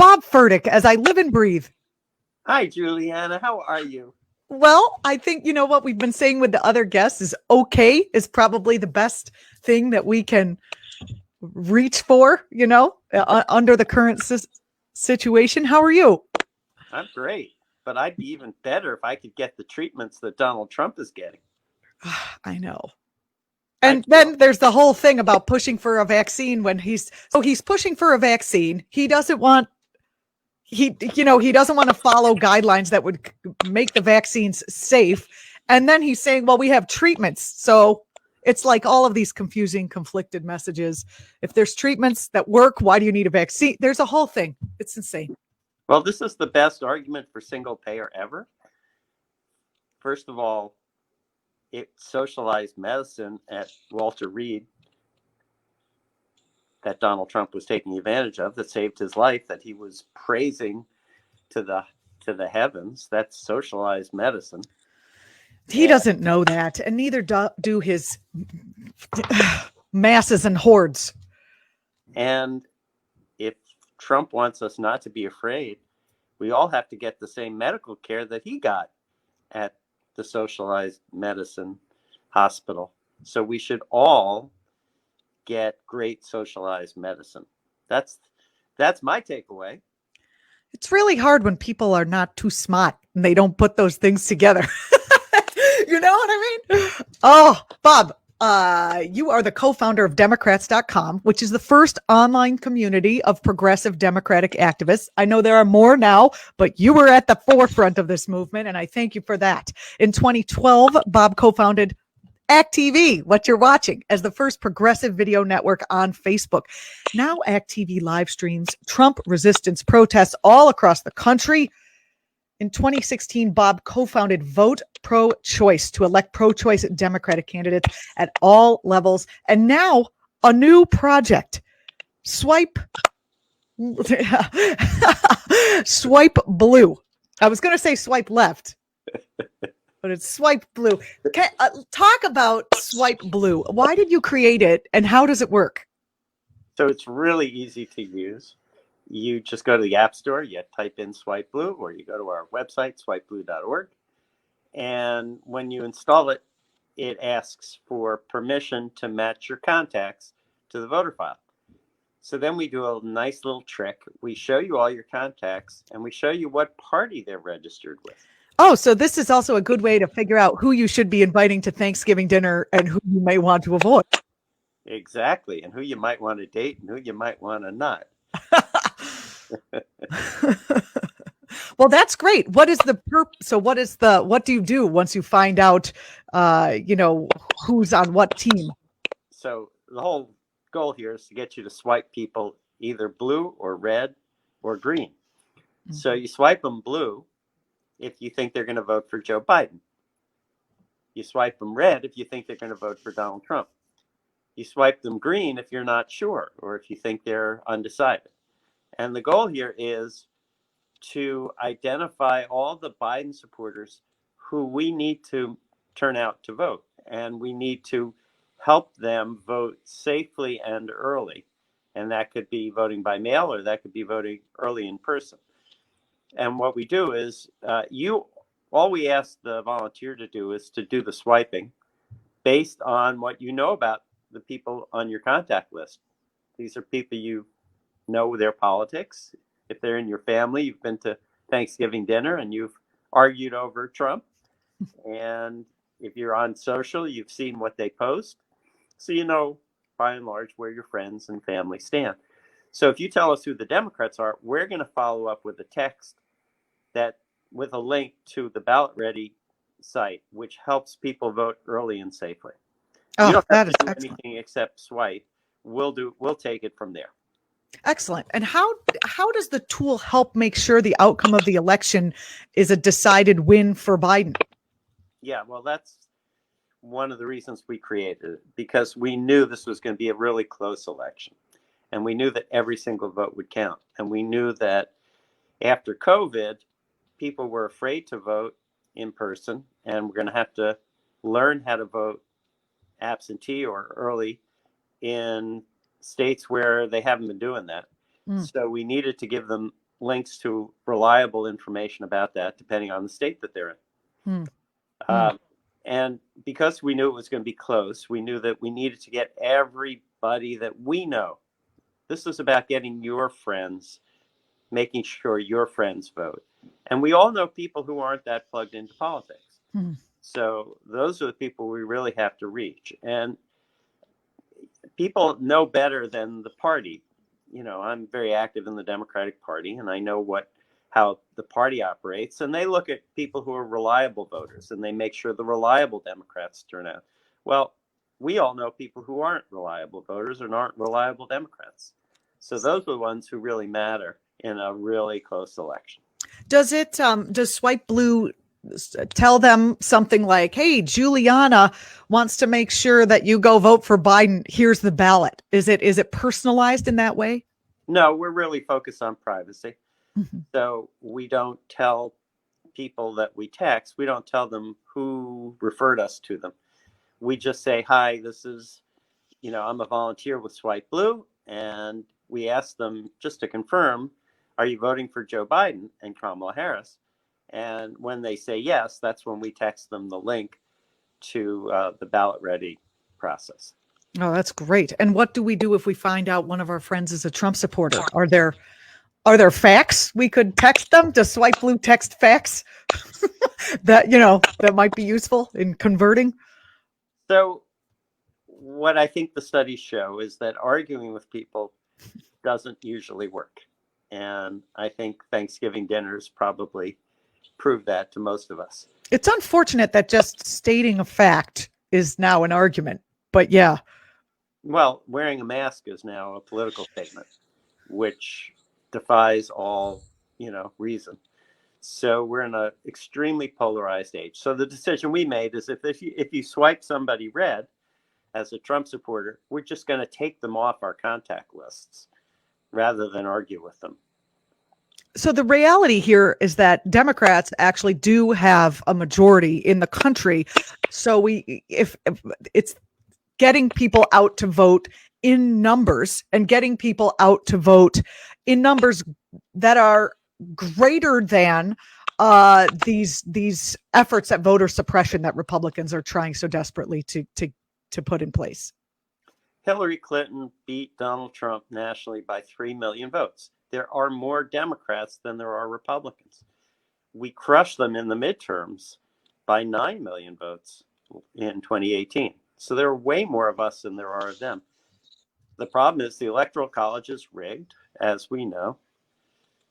Bob Fertik, as I live and breathe. Hi, Julianna. How are you? Well, I think, what we've been saying with the other guests is okay is probably the best thing that we can reach for, under the current situation. How are you? I'm great, but I'd be even better if I could get the treatments that Donald Trump is getting. I know. And then there's the whole thing about pushing for a vaccine when he's pushing for a vaccine. He doesn't want he doesn't want to follow guidelines that would make the vaccines safe. And then he's saying, well, we have treatments. So it's like all of these confusing, conflicted messages. If there's treatments that work, why do you need a vaccine? There's a whole thing. It's insane. Well, this is the best argument for single payer ever. First of all, it socialized medicine at Walter Reed that Donald Trump was taking advantage of, that saved his life, that he was praising to the heavens. That's socialized medicine. He doesn't know that, and neither do his masses and hordes. And if Trump wants us not to be afraid, we all have to get the same medical care that he got at the socialized medicine hospital. So we should all get great socialized medicine. That's my takeaway. It's really hard when people are not too smart and they don't put those things together. You know what I mean? Oh, Bob, you are the co-founder of Democrats.com, which is the first online community of progressive Democratic activists. I know there are more now, but you were at the forefront of this movement, and I thank you for that. In 2012, Bob co-founded act.tv, what you're watching, as the first progressive video network on Facebook. Now act.tv live streams Trump resistance protests all across the country. In 2016, Bob co-founded Vote Pro-Choice to elect pro-choice Democratic candidates at all levels. And now a new project, SwipeBlue. I was going to say swipe left, but it's SwipeBlue. Talk about SwipeBlue. Why did you create it, and how does it work? So it's really easy to use. You just go to the App Store, you type in SwipeBlue, or you go to our website, swipeblue.org. And when you install it, it asks for permission to match your contacts to the voter file. So then we do a nice little trick. We show you all your contacts, and we show you what party they're registered with. Oh, so this is also a good way to figure out who you should be inviting to Thanksgiving dinner and who you may want to avoid. Exactly. And who you might want to date and who you might want to not. Well, that's great. What is the what do you do once you find out, who's on what team? So the whole goal here is to get you to swipe people either blue or red or green. Mm-hmm. So you swipe them blue if you think they're going to vote for Joe Biden. You swipe them red if you think they're going to vote for Donald Trump. You swipe them green if you're not sure, or if you think they're undecided. And the goal here is to identify all the Biden supporters who we need to turn out to vote. And we need to help them vote safely and early. And that could be voting by mail, or that could be voting early in person. And what we do is all we ask the volunteer to do is to do the swiping based on what you know about the people on your contact list. These are people you know their politics. If they're in your family, you've been to Thanksgiving dinner and you've argued over Trump. And if you're on social, you've seen what they post. So you know, by and large, where your friends and family stand. So if you tell us who the Democrats are, we're going to follow up with a text with a link to the Ballot Ready site, which helps people vote early and safely. You don't have to do anything except swipe. We'll take it from there. Excellent. And how does the tool help make sure the outcome of the election is a decided win for Biden? Yeah, well, that's one of the reasons we created it, because we knew this was going to be a really close election. And we knew that every single vote would count. And we knew that after COVID, people were afraid to vote in person, and we're going to have to learn how to vote absentee or early in states where they haven't been doing that. So we needed to give them links to reliable information about that, depending on the state that they're in. And because we knew it was going to be close, we knew that we needed to get everybody that we know. This is about getting your friends, making sure your friends vote. And we all know people who aren't that plugged into politics. So those are the people we really have to reach. And people know better than the party. You know, I'm very active in the Democratic Party, and I know how the party operates. And they look at people who are reliable voters, and they make sure the reliable Democrats turn out. Well, we all know people who aren't reliable voters and aren't reliable Democrats. So those are the ones who really matter in a really close election. Does SwipeBlue tell them something like, hey, Julianna wants to make sure that you go vote for Biden. Here's the ballot. Is it personalized in that way? No, we're really focused on privacy. So we don't tell people that we text. We don't tell them who referred us to them. We just say, hi, this is, I'm a volunteer with SwipeBlue. And we ask them just to confirm, are you voting for Joe Biden and Kamala Harris? And when they say yes, that's when we text them the link to the ballot ready process. Oh, that's great. And what do we do if we find out one of our friends is a Trump supporter? Are there facts we could text them? Does SwipeBlue text facts that might be useful in converting? So what I think the studies show is that arguing with people doesn't usually work. And I think Thanksgiving dinners probably prove that to most of us. It's unfortunate that just stating a fact is now an argument, but yeah. Well, wearing a mask is now a political statement, which defies all, reason. So we're in an extremely polarized age. So the decision we made is if you swipe somebody red as a Trump supporter, we're just going to take them off our contact lists rather than argue with them. So the reality here is that Democrats actually do have a majority in the country. So if it's getting people out to vote in numbers and getting people out to vote in numbers that are greater than these efforts at voter suppression that Republicans are trying so desperately to put in place. Hillary Clinton beat Donald Trump nationally by 3 million votes. There are more Democrats than there are Republicans. We crushed them in the midterms by 9 million votes in 2018. So there are way more of us than there are of them. The problem is the Electoral College is rigged, as we know.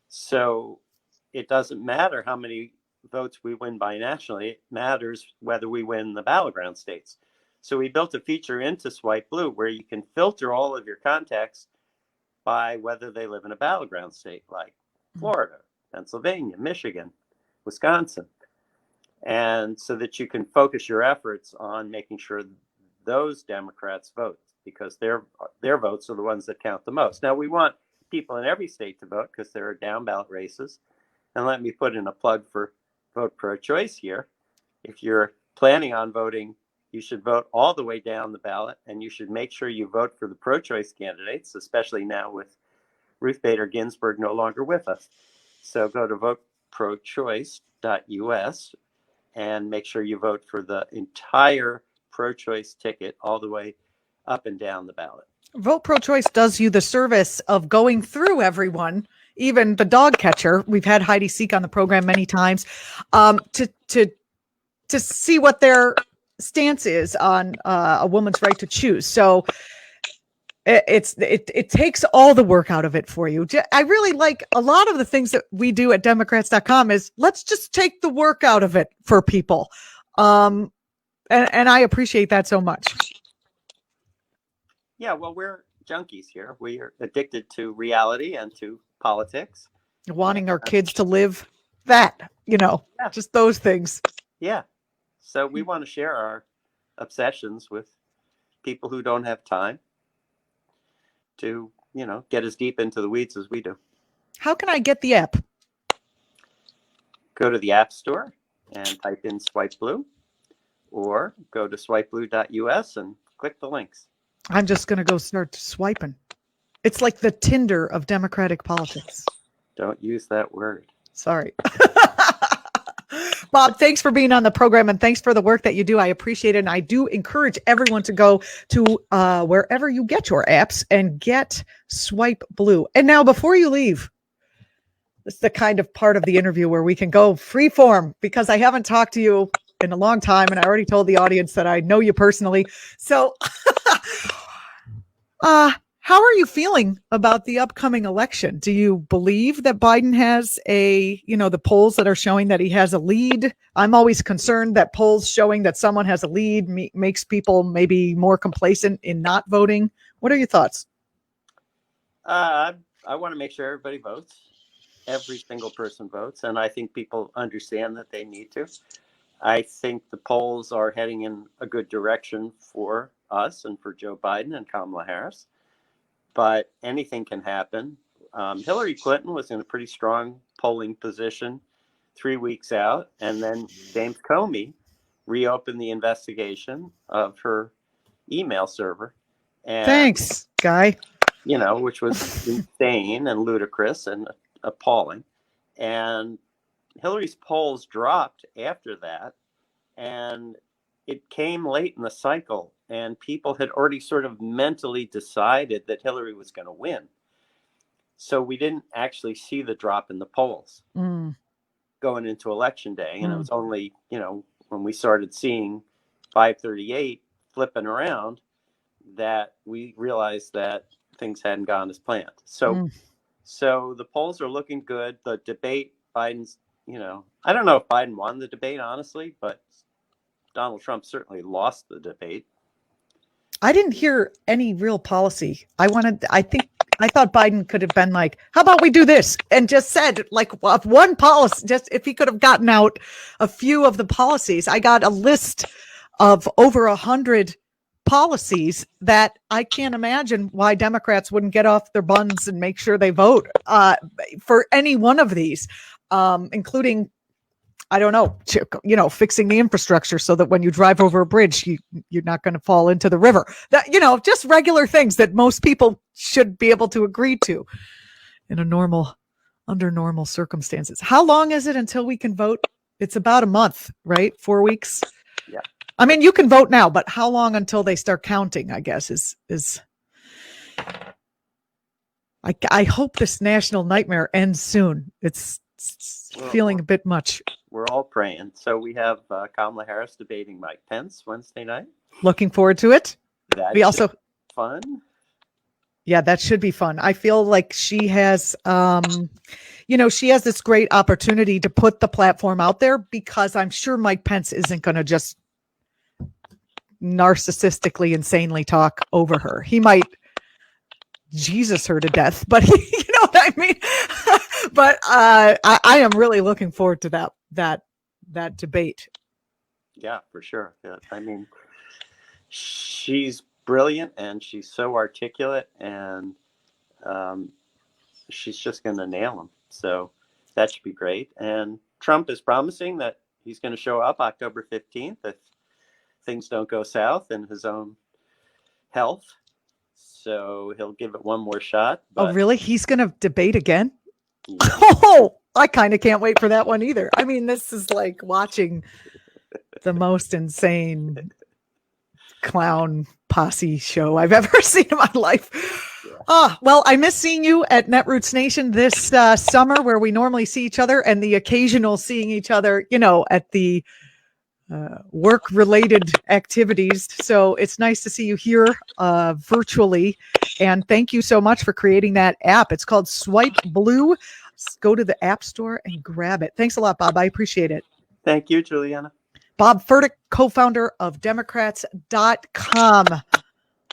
So it doesn't matter how many votes we win by nationally. It matters whether we win the battleground states. So we built a feature into SwipeBlue where you can filter all of your contacts by whether they live in a battleground state like Florida, Pennsylvania, Michigan, Wisconsin. And so that you can focus your efforts on making sure those Democrats vote, because their votes are the ones that count the most. Now, we want people in every state to vote because there are down ballot races. And let me put in a plug for Vote Pro-Choice here. If you're planning on voting, you should vote all the way down the ballot, and you should make sure you vote for the pro-choice candidates, especially now with Ruth Bader Ginsburg no longer with us. So go to voteprochoice.us and make sure you vote for the entire pro-choice ticket all the way up and down the ballot. Vote Pro-Choice does you the service of going through everyone, even the dog catcher. We've had Heidi Seek on the program many times, to see what their stance is on a woman's right to choose. So it takes all the work out of it for you. I really like a lot of the things that we do at Democrats.com is let's just take the work out of it for people. And I appreciate that so much. Yeah, well, we're junkies here. We are addicted to reality and to politics. Wanting our kids to live that, just those things. Yeah. So we want to share our obsessions with people who don't have time to, get as deep into the weeds as we do. How can I get the app? Go to the App Store and type in SwipeBlue, or go to swipeblue.us and click the links. I'm just going to go start swiping. It's like the Tinder of Democratic politics. Don't use that word. Sorry. Bob, thanks for being on the program and thanks for the work that you do. I appreciate it. And I do encourage everyone to go to wherever you get your apps and get SwipeBlue. And now, before you leave, this is the kind of part of the interview where we can go free form, because I haven't talked to you in a long time. And I already told the audience that I know you personally. So how are you feeling about the upcoming election? Do you believe that Biden has the polls that are showing that he has a lead? I'm always concerned that polls showing that someone has a lead makes people maybe more complacent in not voting. What are your thoughts? I want to make sure everybody votes. Every single person votes. And I think people understand that they need to. I think the polls are heading in a good direction for us and for Joe Biden and Kamala Harris. But anything can happen. Hillary Clinton was in a pretty strong polling position 3 weeks out. And then James Comey reopened the investigation of her email server. And, thanks, Guy. Which was insane and ludicrous and appalling. And Hillary's polls dropped after that. And it came late in the cycle. And people had already sort of mentally decided that Hillary was going to win. So we didn't actually see the drop in the polls going into election day. And it was only, when we started seeing 538 flipping around that we realized that things hadn't gone as planned. So the polls are looking good. The debate, Biden's, I don't know if Biden won the debate, honestly, but Donald Trump certainly lost the debate. I didn't hear any real policy. I thought Biden could have been like, how about we do this? And just said like one policy, just if he could have gotten out a few of the policies. I got a list of over 100 policies that I can't imagine why Democrats wouldn't get off their buns and make sure they vote for any one of these, including, I don't know, fixing the infrastructure so that when you drive over a bridge, you're not going to fall into the river. That, just regular things that most people should be able to agree to under normal circumstances. How long is it until we can vote? It's about a month, right? 4 weeks. Yeah. I mean, you can vote now, but how long until they start counting, I guess, is I hope this national nightmare ends soon. It's feeling a bit much. We're all praying. So we have Kamala Harris debating Mike Pence Wednesday night. Looking forward to it. That should be fun. Yeah, that should be fun. I feel like she has, she has this great opportunity to put the platform out there, because I'm sure Mike Pence isn't going to just narcissistically, insanely talk over her. He might Jesus her to death, but you know what I mean? But I am really looking forward to that debate. Yeah, for sure. Yeah, I mean, she's brilliant and she's so articulate, and she's just going to nail him. So that should be great. And Trump is promising that he's going to show up October 15th if things don't go south in his own health. So he'll give it one more shot. But, oh, really? He's going to debate again? Yeah. Oh, I kind of can't wait for that one either. I mean, this is like watching the most insane clown posse show I've ever seen in my life. Yeah. Well, I miss seeing you at Netroots Nation this summer, where we normally see each other, and the occasional seeing each other, at the work-related activities. So it's nice to see you here virtually. And thank you so much for creating that app. It's called SwipeBlue. Go to the App Store and grab it. Thanks a lot, Bob. I appreciate it. Thank you, Julianna. Bob Fertik, co-founder of Democrats.com,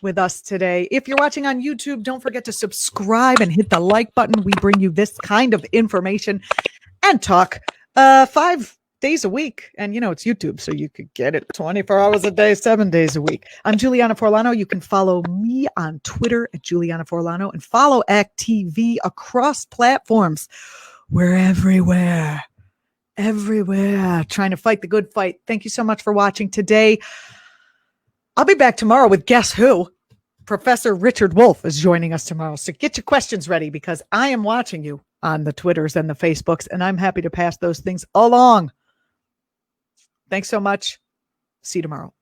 with us today. If you're watching on YouTube, don't forget to subscribe and hit the like button. We bring you this kind of information and talk 5 days a week. And it's YouTube, so you could get it 24 hours a day, 7 days a week. I'm Julianna Forlano. You can follow me on Twitter at Julianna Forlano, and follow act.tv across platforms. We're everywhere, trying to fight the good fight. Thank you so much for watching today. I'll be back tomorrow with Guess Who? Professor Richard Wolff is joining us tomorrow. So get your questions ready, because I am watching you on the Twitters and the Facebooks, and I'm happy to pass those things along. Thanks so much. See you tomorrow.